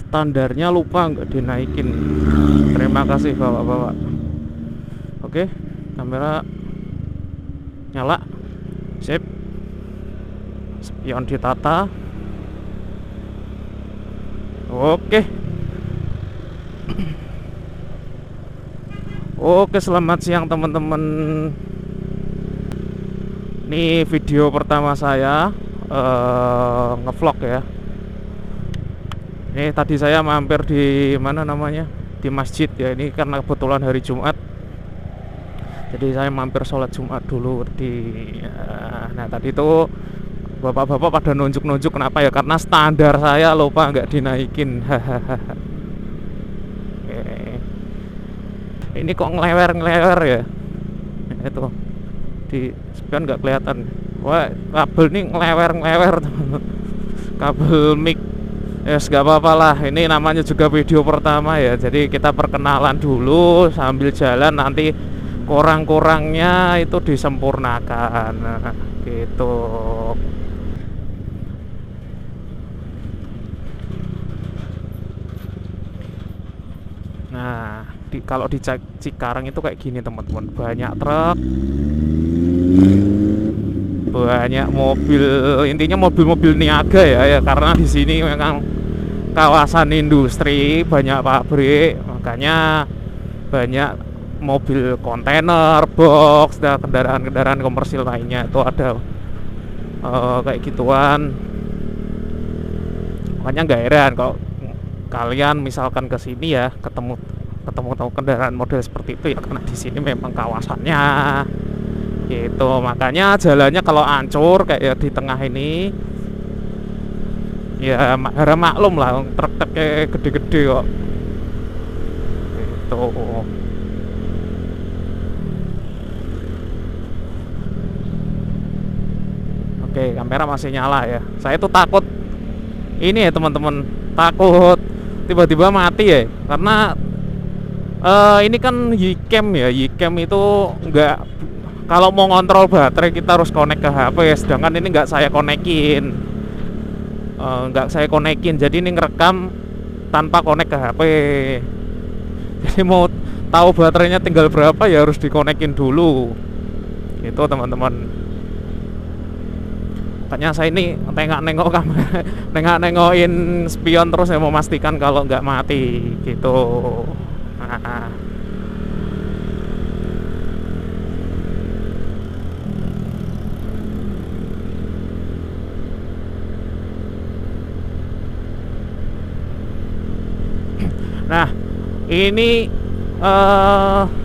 standarnya lupa nggak dinaikin. Terima kasih bapak-bapak. Oke, kamera nyala, sip, spion ditata. Oke. Oke, selamat siang teman-teman. Ini video pertama saya ngevlog ya. Ini tadi saya mampir di mana namanya, di masjid ya. Ini karena kebetulan hari Jumat, jadi saya mampir sholat Jumat dulu di. Nah tadi itu bapak-bapak pada nunjuk-nunjuk, kenapa ya? Karena standar saya lupa nggak dinaikin. Ini kok ngelewer ya? Itu di spion nggak kelihatan. Wah, kabel nih ngelewer kabel mic. Yes, gak apa-apa lah. Ini namanya juga video pertama ya. Jadi kita perkenalan dulu sambil jalan, nanti kurang-kurangnya itu disempurnakan. Nah, gitu. Nah, kalau di Cikarang itu kayak gini teman-teman. Banyak truk, banyak mobil, intinya mobil-mobil niaga ya, karena di sini memang kawasan industri, banyak pabrik, makanya banyak mobil kontainer, box, dan kendaraan-kendaraan komersil lainnya itu ada kayak gituan. Makanya nggak heran kalau kalian misalkan ke sini ya ketemu kendaraan model seperti itu ya, karena di sini memang kawasannya gitu. Makanya jalannya kalau ancur kayak di tengah ini ya harap maklum lah, truk-truk kayak gede-gede kok gitu. Oke, kamera masih nyala ya. Saya tuh takut ini ya teman-teman, takut tiba-tiba mati ya, karena ini kan Yicam ya. Yicam itu nggak, kalau mau ngontrol baterai kita harus connect ke HP, sedangkan ini nggak saya konekin. Jadi ini ngerekam tanpa connect ke HP. Jadi mau tahu baterainya tinggal berapa ya harus dikonekin dulu gitu teman-teman. Makanya saya ini nengok kamera, nengokin spion terus ya, memastikan kalau nggak mati gitu. Nah, ini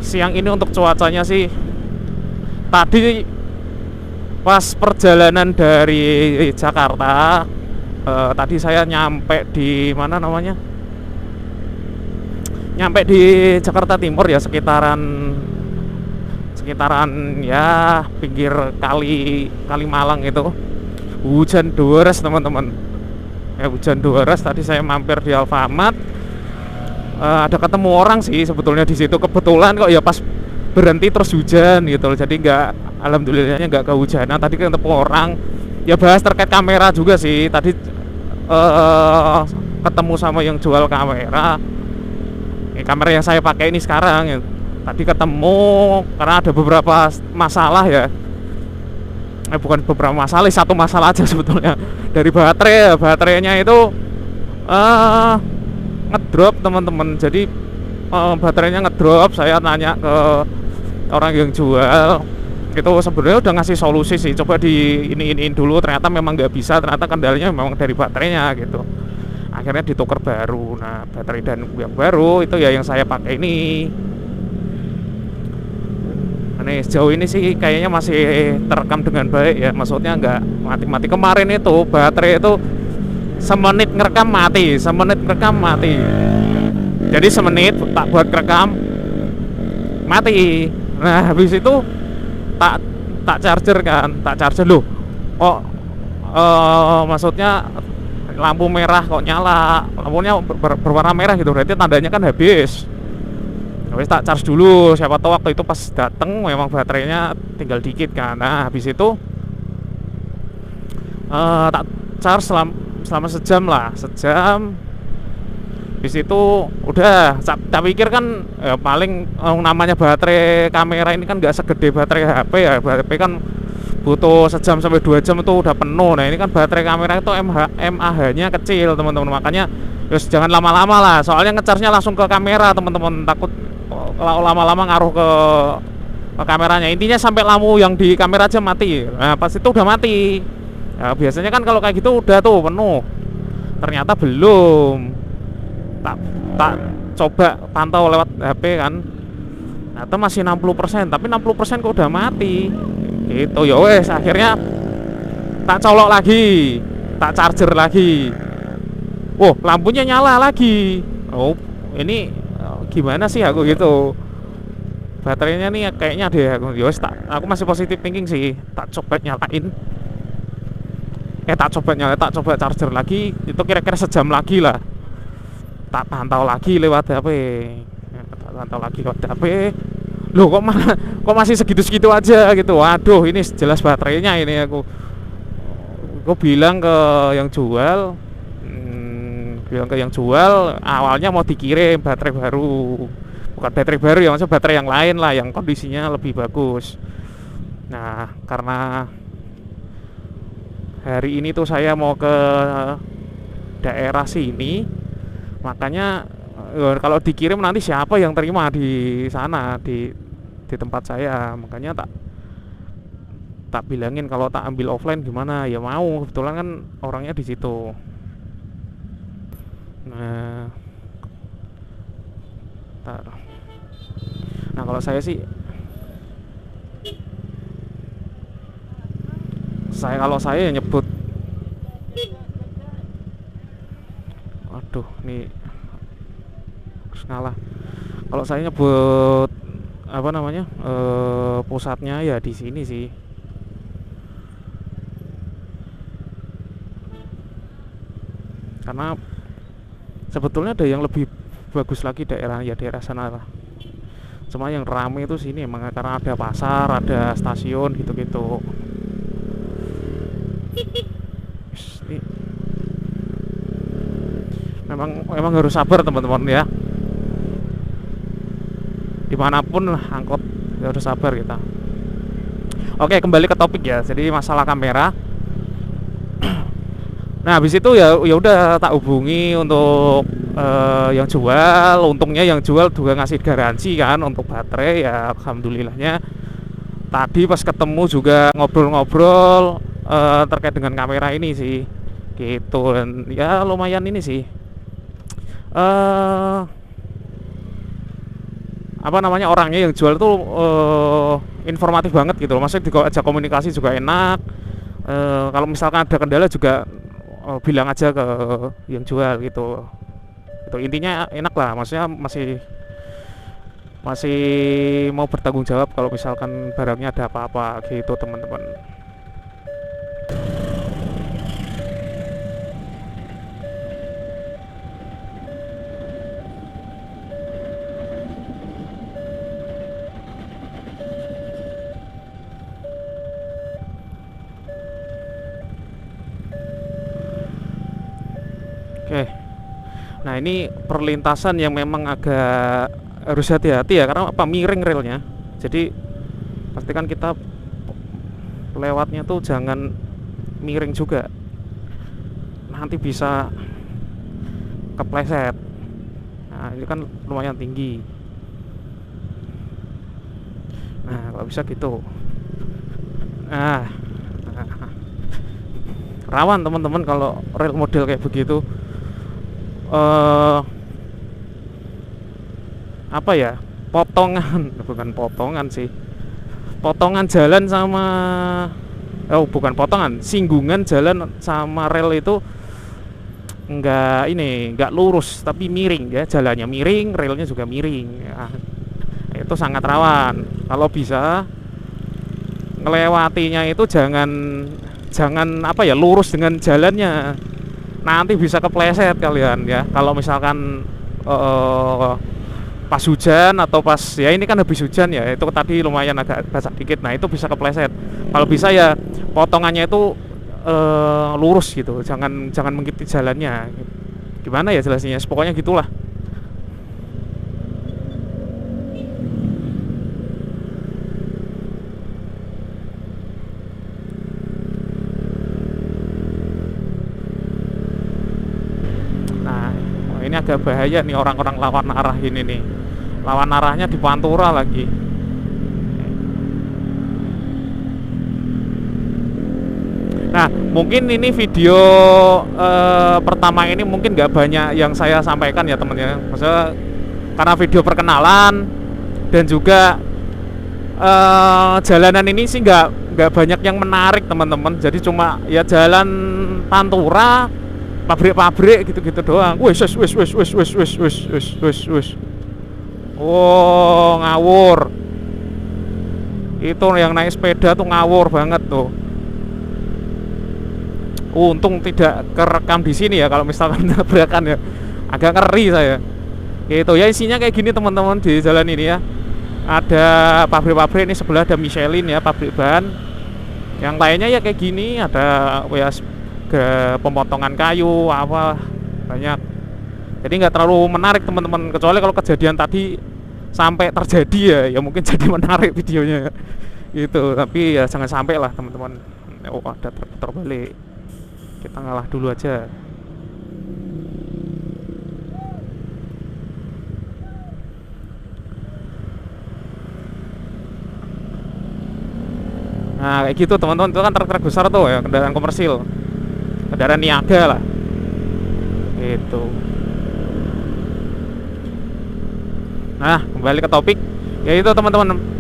siang ini untuk cuacanya sih, tadi pas perjalanan dari Jakarta, tadi saya nyampe di mana namanya, nyampe di Jakarta Timur ya, sekitaran ya pinggir kali Malang itu. Hujan deras teman-teman ya, hujan deras. Tadi saya mampir di Alfamart. Ada ketemu orang sih sebetulnya di situ, kebetulan kok ya pas berhenti terus hujan gitu, jadi alhamdulillahnya nggak kehujanan. Tadi ketemu orang ya, bahas terkait kamera juga sih. Tadi ketemu sama yang jual kamera, kamera yang saya pakai ini sekarang ya. Tadi ketemu karena ada beberapa masalah ya, bukan beberapa masalah, satu masalah aja sebetulnya dari baterainya itu ngedrop teman-teman. Jadi baterainya ngedrop. Saya nanya ke orang yang jual, itu sebenarnya udah ngasih solusi sih, coba di iniin dulu. Ternyata memang nggak bisa, ternyata kendalanya memang dari baterainya gitu. Akhirnya ditukar baru. Nah, baterai dan yang baru itu ya yang saya pakai ini. Nah, sejauh ini sih kayaknya masih terekam dengan baik ya, maksudnya nggak mati-mati. Kemarin itu baterai itu semenit ngerekam mati. Jadi semenit tak buat rekam mati. Nah, habis itu tak charger loh. Kok maksudnya lampu merah kok nyala, lampunya berwarna merah gitu, berarti tandanya kan habis. Habis tak charge dulu, siapa tahu waktu itu pas dateng memang baterainya tinggal dikit kan. Nah, habis itu tak charge selama sejam. Habis itu udah tak pikir kan paling namanya baterai kamera ini kan nggak segede baterai HP ya. HP kan butuh sejam sampai 2 jam itu udah penuh. Nah ini kan baterai kamera itu mAh nya kecil teman-teman, makanya terus jangan lama-lama lah, soalnya ngecharge-nya langsung ke kamera teman-teman, takut kalau lama-lama ngaruh ke kameranya. Intinya sampai lampu yang di kamera aja mati. Nah pas itu udah mati. Nah, biasanya kan kalau kayak gitu udah tuh penuh, ternyata belum. Tak coba pantau lewat HP kan, ternyata masih 60%, tapi 60% kok udah mati gitu. Ya wes akhirnya tak colok lagi, tak charger lagi. Wow, lampunya nyala lagi. Oh ini gimana sih aku gitu, baterainya nih kayaknya deh aku. Ya wes aku masih positif thinking sih, tak coba nyalain, tak coba charger lagi. Itu kira-kira sejam lagi lah, tak pantau lagi lewat HP. Loh kok masih segitu-segitu aja gitu. Waduh, ini jelas baterainya ini. Aku bilang ke yang jual, awalnya mau dikirim baterai baru. Bukan baterai baru ya, maksudnya baterai yang lain lah, yang kondisinya lebih bagus. Nah, karena hari ini tuh saya mau ke daerah sini, makanya kalau dikirim nanti siapa yang terima di sana, di tempat saya. Makanya tak bilangin kalau tak ambil offline gimana, ya mau, kebetulan kan orangnya di situ. Nah kalau saya sih, kalau saya nyebut, aduh nih harus ngalah. Kalau saya nyebut apa namanya, pusatnya ya di sini sih. Karena sebetulnya ada yang lebih bagus lagi daerah sana lah. Cuma yang rame itu sini emang karena ada pasar, ada stasiun gitu-gitu. Memang harus sabar teman-teman ya. Dimanapun lah angkot harus sabar kita. Oke, kembali ke topik ya. Jadi masalah kamera. Nah habis itu ya udah tak hubungi untuk yang jual. Untungnya yang jual juga ngasih garansi kan untuk baterai ya, alhamdulillahnya. Tadi pas ketemu juga ngobrol-ngobrol terkait dengan kamera ini sih gitu. Dan ya lumayan ini sih, apa namanya, orangnya yang jual tuh informatif banget gitu loh. Maksudnya diajak komunikasi juga enak. Kalau misalkan ada kendala juga bilang aja ke yang jual gitu. Itu intinya enak lah, maksudnya masih mau bertanggung jawab kalau misalkan barangnya ada apa-apa gitu teman-teman. Oke. Nah, ini perlintasan yang memang agak harus hati-hati ya, karena apa, miring relnya. Jadi pastikan kita lewatnya tuh jangan miring juga, nanti bisa kepleset. Nah, ini kan lumayan tinggi. Nah, kalau bisa gitu. Nah, rawan teman-teman kalau rel model kayak begitu. Apa ya, potongan bukan potongan sih, potongan jalan sama bukan potongan, singgungan jalan sama rel itu nggak lurus tapi miring ya, jalannya miring, relnya juga miring ya. Itu sangat rawan. Kalau bisa ngelewatinya itu jangan apa ya, lurus dengan jalannya, nanti bisa kepleset kalian ya. Kalau misalkan pas hujan atau pas, ya ini kan habis hujan ya, itu tadi lumayan agak basah dikit, nah itu bisa kepleset. Kalau bisa ya potongannya itu lurus gitu, jangan mengikuti jalannya gitu. Gimana ya jelasinnya, pokoknya gitulah. Nah, ini agak bahaya nih orang-orang lawan arah ini nih. Lawan arahnya di Pantura lagi. Nah, mungkin ini video pertama ini mungkin nggak banyak yang saya sampaikan ya teman-teman. Maksudnya karena video perkenalan dan juga jalanan ini sih nggak banyak yang menarik teman-teman. Jadi cuma ya jalan Pantura, pabrik-pabrik gitu-gitu doang. Wis. Oh, ngawur. Itu yang naik sepeda tuh ngawur banget tuh. Untung tidak kerekam di sini ya, kalau misalkan tabrakan ya agak ngeri saya. Gitu ya, isinya kayak gini teman-teman di jalan ini ya. Ada pabrik-pabrik, ini sebelah ada Michelin ya, pabrik ban. Yang lainnya ya kayak gini, ada ya pemotongan kayu apa banyak. Jadi nggak terlalu menarik teman-teman, kecuali kalau kejadian tadi sampai terjadi ya mungkin jadi menarik videonya gitu. Tapi ya jangan sampai lah teman-teman. Oh, ada terbalik. Kita ngalah dulu aja. Nah kayak gitu teman-teman, itu kan truk-truk besar tuh ya, kendaraan komersil, kendaraan niaga lah gitu. Nah kembali ke topik, ya itu teman-teman.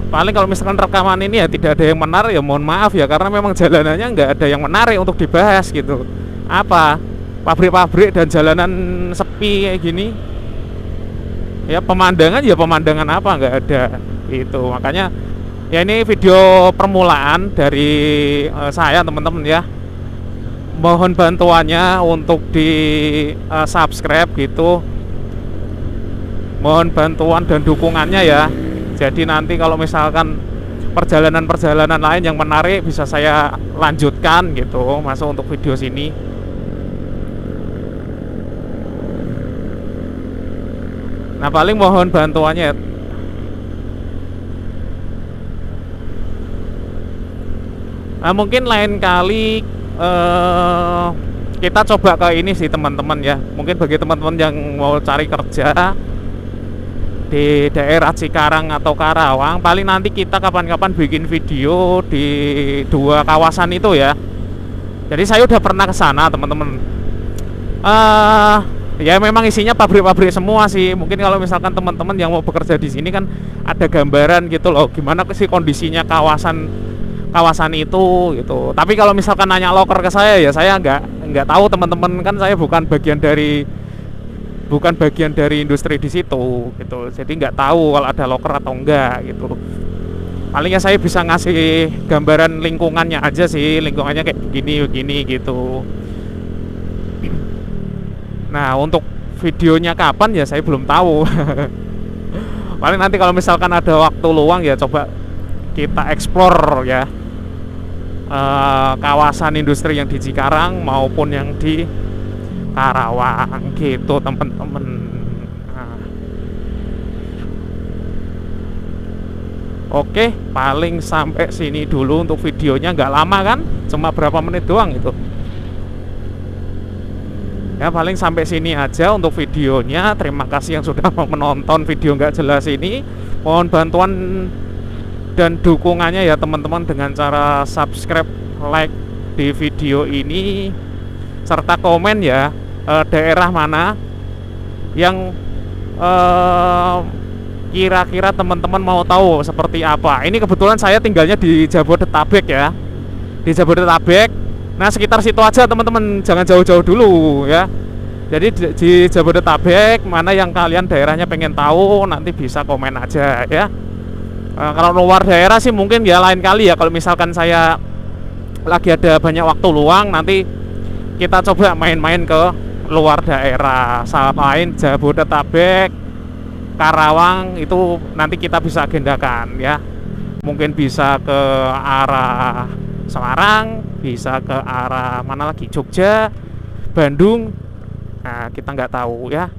Paling kalau misalkan rekaman ini ya tidak ada yang menarik ya mohon maaf ya, karena memang jalanannya nggak ada yang menarik untuk dibahas gitu. Apa pabrik-pabrik dan jalanan sepi kayak gini ya, pemandangan apa nggak ada itu. Makanya ya ini video permulaan dari saya teman-teman ya. Mohon bantuannya untuk di subscribe gitu. Mohon bantuan dan dukungannya ya. Jadi nanti kalau misalkan perjalanan-perjalanan lain yang menarik bisa saya lanjutkan gitu, masuk untuk video sini. Nah paling mohon bantuannya. Nah mungkin lain kali kita coba ke ini sih teman-teman ya. Mungkin bagi teman-teman yang mau cari kerja di daerah Cikarang atau Karawang, paling nanti kita kapan-kapan bikin video di dua kawasan itu ya. Jadi saya udah pernah ke sana teman-teman. Ya memang isinya pabrik-pabrik semua sih. Mungkin kalau misalkan teman-teman yang mau bekerja di sini kan ada gambaran gitu loh, gimana sih kondisinya kawasan itu gitu. Tapi kalau misalkan nanya loker ke saya ya saya nggak tahu teman-teman, kan saya bukan bagian dari industri di situ gitu. Jadi nggak tahu kalau ada loker atau enggak gitu. Palingnya saya bisa ngasih gambaran lingkungannya aja sih, lingkungannya kayak begini gitu. Nah untuk videonya kapan ya saya belum tahu. Paling nanti kalau misalkan ada waktu luang ya coba kita explore ya kawasan industri yang di Cikarang maupun yang di Karawang gitu teman-teman. Nah. Oke, paling sampai sini dulu untuk videonya, nggak lama kan, cuma berapa menit doang itu. Ya paling sampai sini aja untuk videonya. Terima kasih yang sudah menonton video nggak jelas ini. Mohon bantuan dan dukungannya ya teman-teman dengan cara subscribe, like di video ini, serta komen ya daerah mana yang kira-kira teman-teman mau tahu seperti apa. Ini kebetulan saya tinggalnya di Jabodetabek ya, di Jabodetabek. Nah sekitar situ aja teman-teman, jangan jauh-jauh dulu ya. Jadi di Jabodetabek mana yang kalian daerahnya pengen tahu, nanti bisa komen aja ya. Kalau luar daerah sih mungkin ya lain kali ya. Kalau misalkan saya lagi ada banyak waktu luang, nanti kita coba main-main ke luar daerah, selain Jabodetabek, Karawang itu nanti kita bisa agendakan ya. Mungkin bisa ke arah Semarang, bisa ke arah mana lagi, Jogja, Bandung, Nah, kita nggak tahu ya.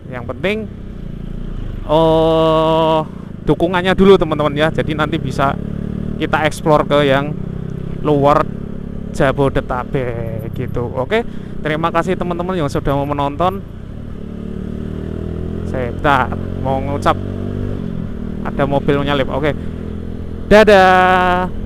Yang penting oh, dukungannya dulu teman-teman ya. Jadi nanti bisa kita explore ke yang luar Jabodetabek gitu. Oke, terima kasih teman-teman yang sudah mau menonton. Saya bentar, mau ngucap ada mobil nyalip. Oke, dadah.